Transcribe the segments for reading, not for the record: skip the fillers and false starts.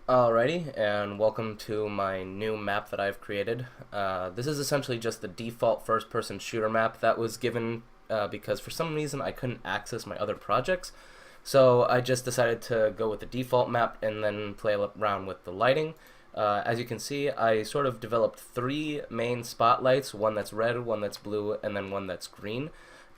Alrighty, and welcome to my new map that I've created. This is essentially just the default first-person shooter map that was given because for some reason I couldn't access my other projects. So I just decided to go with the default map and then play around with the lighting. As you can see, I sort of developed three main spotlights, one that's red, one that's blue, and then one that's green,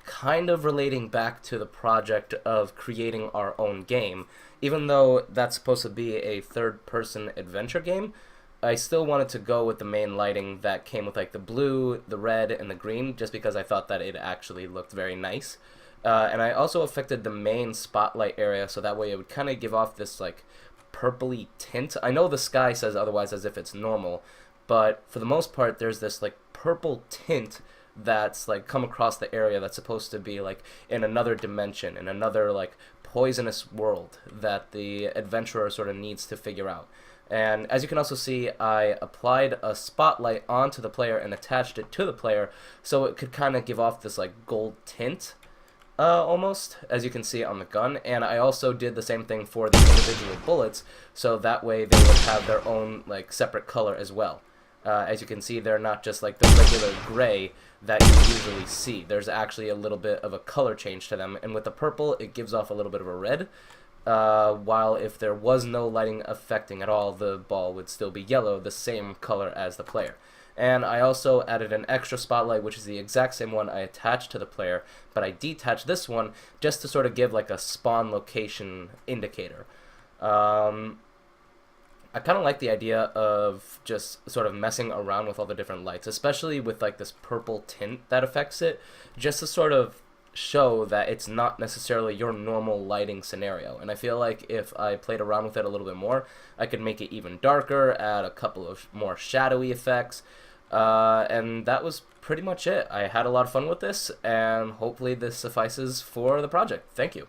kind of relating back to the project of creating our own game. Even though that's supposed to be a third-person adventure game, I still wanted to go with the main lighting that came with like the blue, the red, and the green, just because I thought that it actually looked very nice. And I also affected the main spotlight area so that way it would kind of give off this like purpley tint. I know the sky says otherwise as if it's normal, but for the most part there's this like purple tint that's like come across the area that's supposed to be like in another dimension, in another like poisonous world that the adventurer sort of needs to figure out. And as you can also see, I applied a spotlight onto the player and attached it to the player so it could kind of give off this like gold tint, almost, as you can see on the gun. And I also did the same thing for the individual bullets, so that way they would have their own like separate color as well. As you can see, they're not just like the regular gray that you usually see. There's actually a little bit of a color change to them, and with the purple, it gives off a little bit of a red. While if there was no lighting affecting at all, the ball would still be yellow, the same color as the player. And I also added an extra spotlight, which is the exact same one I attached to the player, but I detached this one just to sort of give like a spawn location indicator. I kind of like the idea of just sort of messing around with all the different lights, especially with like this purple tint that affects it, just to sort of show that it's not necessarily your normal lighting scenario. And I feel like if I played around with it a little bit more, I could make it even darker, add a couple of more shadowy effects, and that was pretty much it. I had a lot of fun with this, and hopefully this suffices for the project. Thank you.